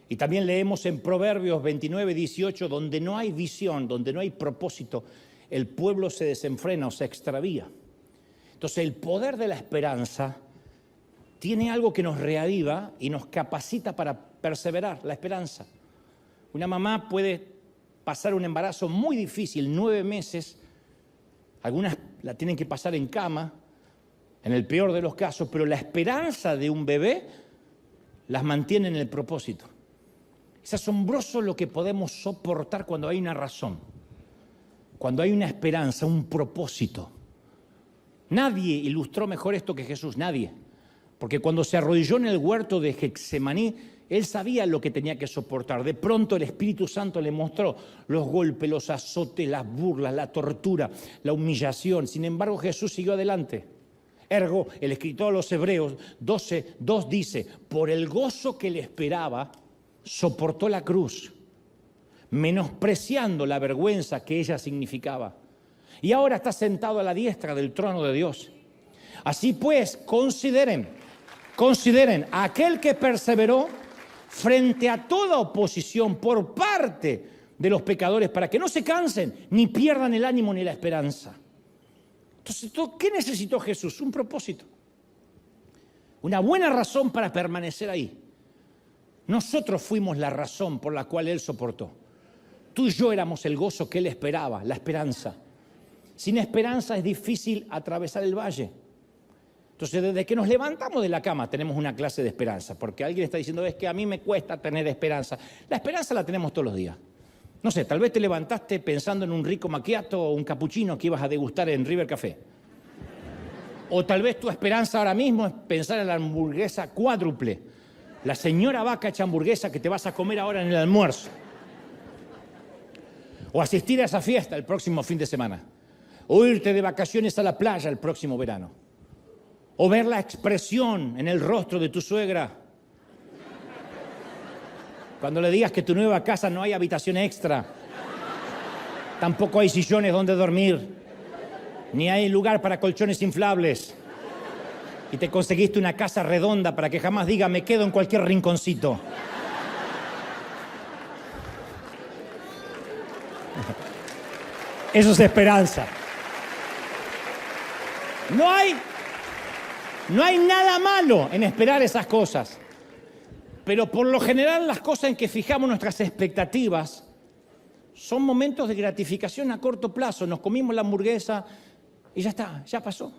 Speaker 2: Y también leemos en Proverbios 29:18, donde no hay visión, donde no hay propósito, el pueblo se desenfrena o se extravía. Entonces el poder de la esperanza tiene algo que nos reaviva y nos capacita para perseverar, la esperanza. Una mamá puede pasar un embarazo muy difícil, 9 meses, algunas la tienen que pasar en cama, en el peor de los casos, pero la esperanza de un bebé las mantiene en el propósito. Es asombroso lo que podemos soportar cuando hay una razón, cuando hay una esperanza, un propósito. Nadie ilustró mejor esto que Jesús, nadie. Porque cuando se arrodilló en el huerto de Getsemaní, él sabía lo que tenía que soportar. De pronto el Espíritu Santo le mostró los golpes, los azotes, las burlas, la tortura, la humillación. Sin embargo, Jesús siguió adelante. Ergo, el escritor a los Hebreos 12:2 dice, por el gozo que le esperaba, soportó la cruz, menospreciando la vergüenza que ella significaba. Y ahora está sentado a la diestra del trono de Dios. Así pues, consideren a aquel que perseveró frente a toda oposición por parte de los pecadores, para que no se cansen, ni pierdan el ánimo ni la esperanza. Entonces, ¿qué necesitó Jesús? Un propósito. Una buena razón para permanecer ahí. Nosotros fuimos la razón por la cual Él soportó. Tú y yo éramos el gozo que Él esperaba, la esperanza. Sin esperanza es difícil atravesar el valle. Entonces, desde que nos levantamos de la cama tenemos una clase de esperanza, porque alguien está diciendo, es que a mí me cuesta tener esperanza. La esperanza la tenemos todos los días. No sé, tal vez te levantaste pensando en un rico macchiato o un cappuccino que ibas a degustar en River Café. O tal vez tu esperanza ahora mismo es pensar en la hamburguesa cuádruple, la señora vaca hecha hamburguesa que te vas a comer ahora en el almuerzo. O asistir a esa fiesta el próximo fin de semana. O irte de vacaciones a la playa el próximo verano. O ver la expresión en el rostro de tu suegra cuando le digas que en tu nueva casa no hay habitación extra, tampoco hay sillones donde dormir, ni hay lugar para colchones inflables, y te conseguiste una casa redonda para que jamás diga me quedo en cualquier rinconcito. Eso es esperanza. No hay nada malo en esperar esas cosas. Pero por lo general las cosas en que fijamos nuestras expectativas son momentos de gratificación a corto plazo. Nos comimos la hamburguesa y ya está, ya pasó.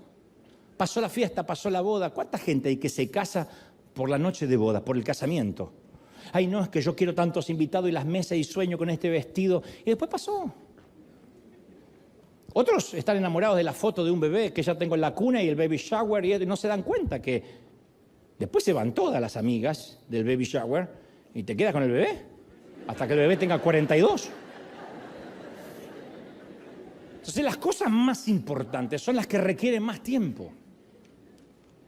Speaker 2: Pasó la fiesta, pasó la boda. ¿Cuánta gente hay que se casa por la noche de boda, por el casamiento? Ay, no, es que yo quiero tantos invitados y las mesas y sueño con este vestido. Y después pasó. Otros están enamorados de la foto de un bebé que ya tengo en la cuna y el baby shower y no se dan cuenta que después se van todas las amigas del baby shower y te quedas con el bebé hasta que el bebé tenga 42. Entonces las cosas más importantes son las que requieren más tiempo,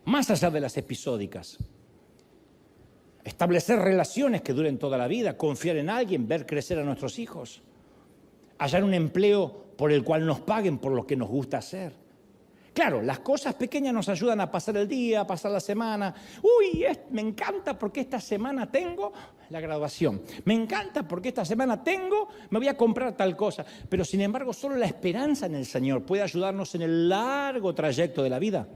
Speaker 2: más allá de las episódicas. Establecer relaciones que duren toda la vida, confiar en alguien, ver crecer a nuestros hijos, hallar un empleo por el cual nos paguen por lo que nos gusta hacer. Claro, las cosas pequeñas nos ayudan a pasar el día, a pasar la semana. Uy, me encanta porque esta semana tengo la graduación. Me encanta porque esta semana me voy a comprar tal cosa. Pero sin embargo, solo la esperanza en el Señor puede ayudarnos en el largo trayecto de la vida.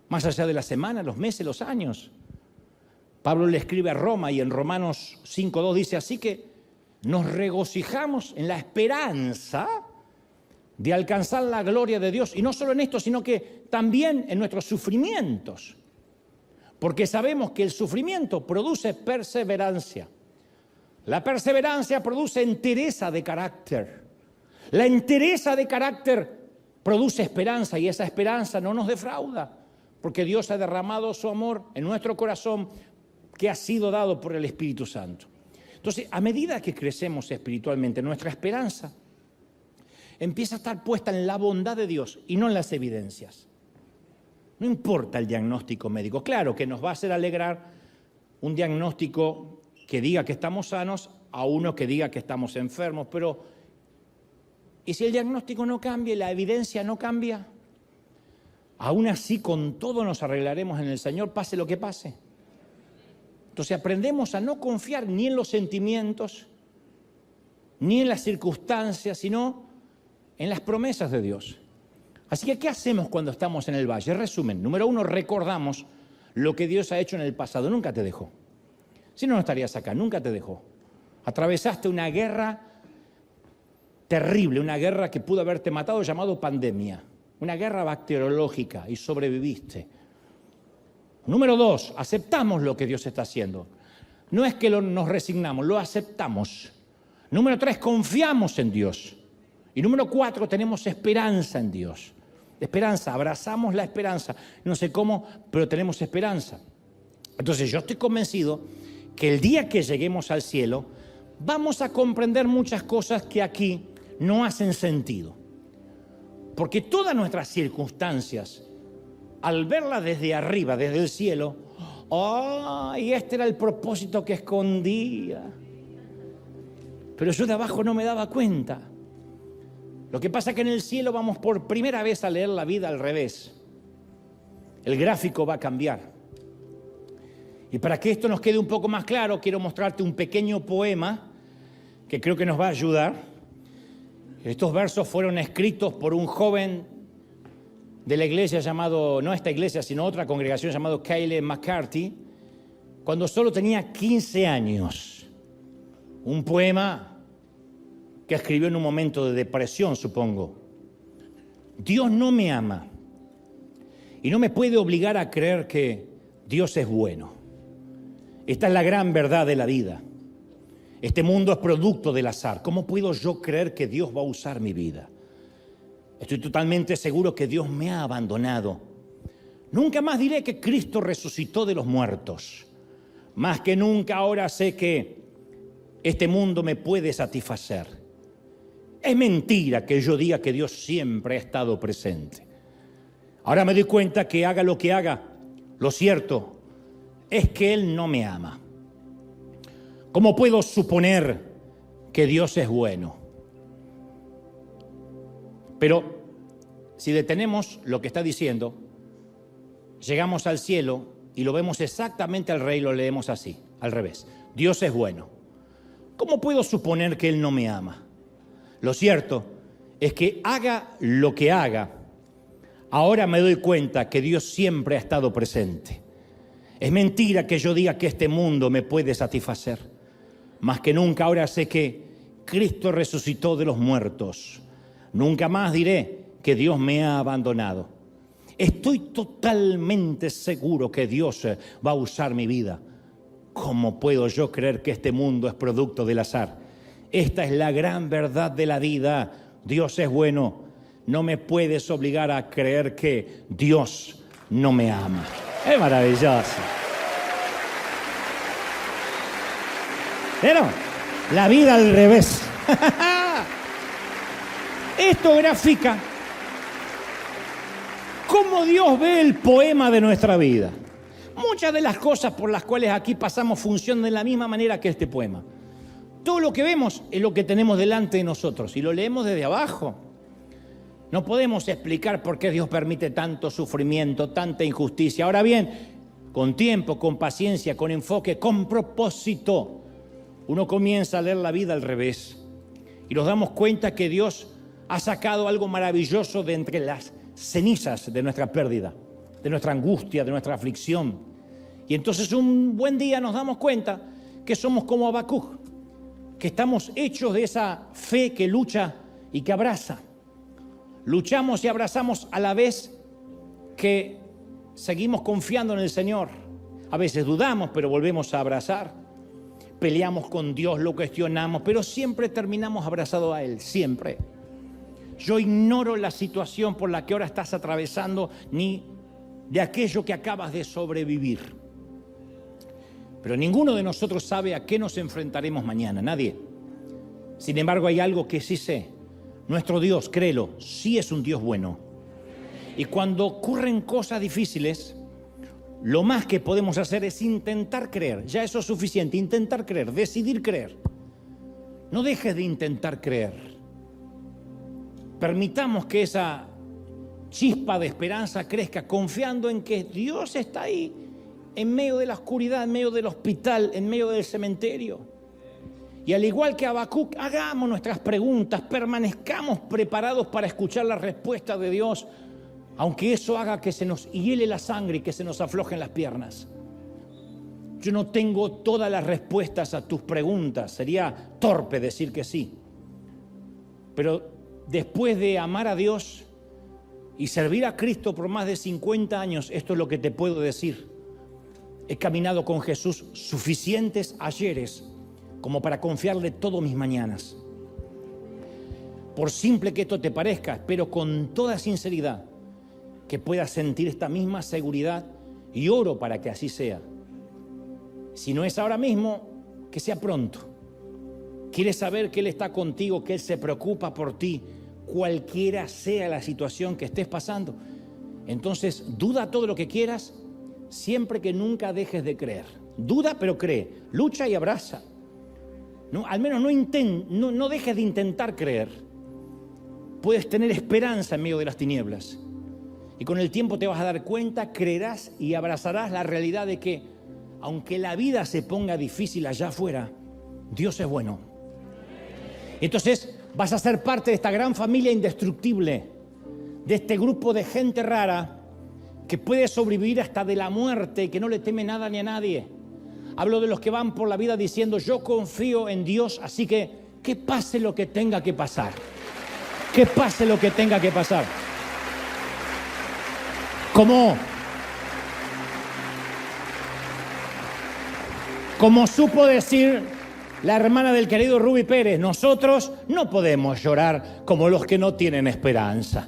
Speaker 2: Más allá de la semana, los meses, los años. Pablo le escribe a Roma y en Romanos 5:2 dice, así que nos regocijamos en la esperanza de alcanzar la gloria de Dios. Y no solo en esto, sino que también en nuestros sufrimientos. Porque sabemos que el sufrimiento produce perseverancia. La perseverancia produce entereza de carácter. La entereza de carácter produce esperanza y esa esperanza no nos defrauda. Porque Dios ha derramado su amor en nuestro corazón que ha sido dado por el Espíritu Santo. Entonces, a medida que crecemos espiritualmente, nuestra esperanza empieza a estar puesta en la bondad de Dios y no en las evidencias. No importa el diagnóstico médico. Claro que nos va a hacer alegrar un diagnóstico que diga que estamos sanos a uno que diga que estamos enfermos, pero ¿y si el diagnóstico no cambia y la evidencia no cambia? Aún así, con todo nos arreglaremos en el Señor, pase lo que pase. Entonces aprendemos a no confiar ni en los sentimientos, ni en las circunstancias, sino en las promesas de Dios. Así que, ¿qué hacemos cuando estamos en el valle? Resumen, número 1, recordamos lo que Dios ha hecho en el pasado. Nunca te dejó. Si no, no estarías acá, nunca te dejó. Atravesaste una guerra terrible, una guerra que pudo haberte matado, llamado pandemia. Una guerra bacteriológica y sobreviviste. Número 2, aceptamos lo que Dios está haciendo. No es que nos resignamos, lo aceptamos. Número 3, confiamos en Dios. Y número 4, tenemos esperanza en Dios. Esperanza, abrazamos la esperanza. No sé cómo, pero tenemos esperanza. Entonces yo estoy convencido que el día que lleguemos al cielo vamos a comprender muchas cosas que aquí no hacen sentido. Porque todas nuestras circunstancias, al verlas desde arriba, desde el cielo, ¡ay! Este era el propósito que escondía. Pero yo de abajo no me daba cuenta. Lo que pasa es que en el cielo vamos por primera vez a leer la vida al revés. El gráfico va a cambiar. Y para que esto nos quede un poco más claro, quiero mostrarte un pequeño poema que creo que nos va a ayudar. Estos versos fueron escritos por un joven de la iglesia llamado, no esta iglesia, sino otra congregación llamado Kyle McCarthy, cuando solo tenía 15 años. Un poema que escribió en un momento de depresión, supongo. Dios no me ama y no me puede obligar a creer que Dios es bueno. Esta es la gran verdad de la vida. Este mundo es producto del azar. ¿Cómo puedo yo creer que Dios va a usar mi vida? Estoy totalmente seguro que Dios me ha abandonado. Nunca más diré que Cristo resucitó de los muertos. Más que nunca ahora sé que este mundo me puede satisfacer. Es mentira que yo diga que Dios siempre ha estado presente. Ahora me doy cuenta que haga lo que haga, lo cierto es que Él no me ama. ¿Cómo puedo suponer que Dios es bueno? Pero si detenemos lo que está diciendo, llegamos al cielo y lo vemos exactamente al rey, lo leemos así, al revés. Dios es bueno. ¿Cómo puedo suponer que Él no me ama? Lo cierto es que haga lo que haga, ahora me doy cuenta que Dios siempre ha estado presente. Es mentira que yo diga que este mundo me puede satisfacer. Más que nunca ahora sé que Cristo resucitó de los muertos. Nunca más diré que Dios me ha abandonado. Estoy totalmente seguro que Dios va a usar mi vida. ¿Cómo puedo yo creer que este mundo es producto del azar? Esta es la gran verdad de la vida. Dios es bueno. No me puedes obligar a creer que Dios no me ama. Es maravilloso. Pero la vida al revés. Esto grafica cómo Dios ve el poema de nuestra vida. Muchas de las cosas por las cuales aquí pasamos funcionan de la misma manera que este poema. Todo lo que vemos es lo que tenemos delante de nosotros y lo leemos desde abajo. No podemos explicar por qué Dios permite tanto sufrimiento, tanta injusticia. Ahora bien, con tiempo, con paciencia, con enfoque, con propósito, uno comienza a leer la vida al revés y nos damos cuenta que Dios ha sacado algo maravilloso de entre las cenizas de nuestra pérdida, de nuestra angustia, de nuestra aflicción. Y entonces un buen día nos damos cuenta que somos como Habacuc, que estamos hechos de esa fe que lucha y que abraza. Luchamos y abrazamos a la vez que seguimos confiando en el Señor. A veces dudamos, pero volvemos a abrazar. Peleamos con Dios, lo cuestionamos, pero siempre terminamos abrazados a Él, siempre. Yo ignoro la situación por la que ahora estás atravesando, ni de aquello que acabas de sobrevivir. Pero ninguno de nosotros sabe a qué nos enfrentaremos mañana, nadie. Sin embargo, hay algo que sí sé. Nuestro Dios, créelo, sí es un Dios bueno. Y cuando ocurren cosas difíciles, lo más que podemos hacer es intentar creer. Ya eso es suficiente, intentar creer, decidir creer. No dejes de intentar creer. Permitamos que esa chispa de esperanza crezca, confiando en que Dios está ahí, en medio de la oscuridad, en medio del hospital, en medio del cementerio. Y al igual que Habacuc, hagamos nuestras preguntas, permanezcamos preparados para escuchar la respuesta de Dios, aunque eso haga que se nos hiele la sangre y que se nos aflojen las piernas. Yo no tengo todas las respuestas a tus preguntas, sería torpe decir que sí. Pero después de amar a Dios y servir a Cristo por más de 50 años, esto es lo que te puedo decir. He caminado con Jesús suficientes ayeres como para confiarle todas mis mañanas. Por simple que esto te parezca, espero con toda sinceridad que puedas sentir esta misma seguridad y oro para que así sea. Si no es ahora mismo, que sea pronto. ¿Quieres saber que Él está contigo, que Él se preocupa por ti, cualquiera sea la situación que estés pasando? Entonces, duda todo lo que quieras, siempre que nunca dejes de creer. Duda, pero cree. Lucha y abraza. No, al menos no dejes de intentar creer. Puedes tener esperanza en medio de las tinieblas. Y con el tiempo te vas a dar cuenta, creerás y abrazarás la realidad de que, aunque la vida se ponga difícil allá afuera, Dios es bueno. Entonces vas a ser parte de esta gran familia indestructible, de este grupo de gente rara que puede sobrevivir hasta de la muerte y que no le teme nada ni a nadie. Hablo de los que van por la vida diciendo: yo confío en Dios, así que pase lo que tenga que pasar. Que pase lo que tenga que pasar. Como supo decir la hermana del querido Ruby Pérez, nosotros no podemos llorar como los que no tienen esperanza.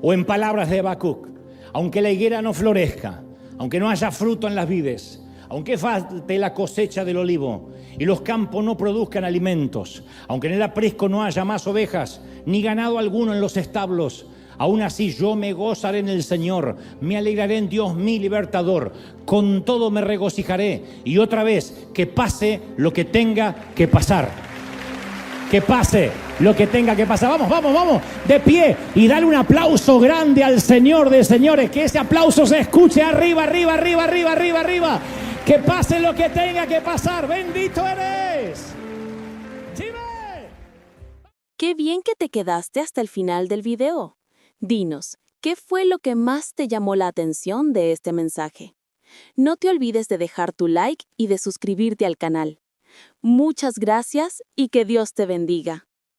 Speaker 2: O en palabras de Habacuc, aunque la higuera no florezca, aunque no haya fruto en las vides, aunque falte la cosecha del olivo y los campos no produzcan alimentos, aunque en el aprisco no haya más ovejas, ni ganado alguno en los establos, aún así yo me gozaré en el Señor, me alegraré en Dios mi libertador, con todo me regocijaré. Y otra vez, que pase lo que tenga que pasar. Que pase lo que tenga que pasar. Vamos, de pie y dale un aplauso grande al Señor de señores, que ese aplauso se escuche arriba. Que pase lo que tenga que pasar. ¡Bendito eres! ¡Dime!
Speaker 1: ¡Qué bien que te quedaste hasta el final del video! Dinos, ¿qué fue lo que más te llamó la atención de este mensaje? No te olvides de dejar tu like y de suscribirte al canal. Muchas gracias y que Dios te bendiga.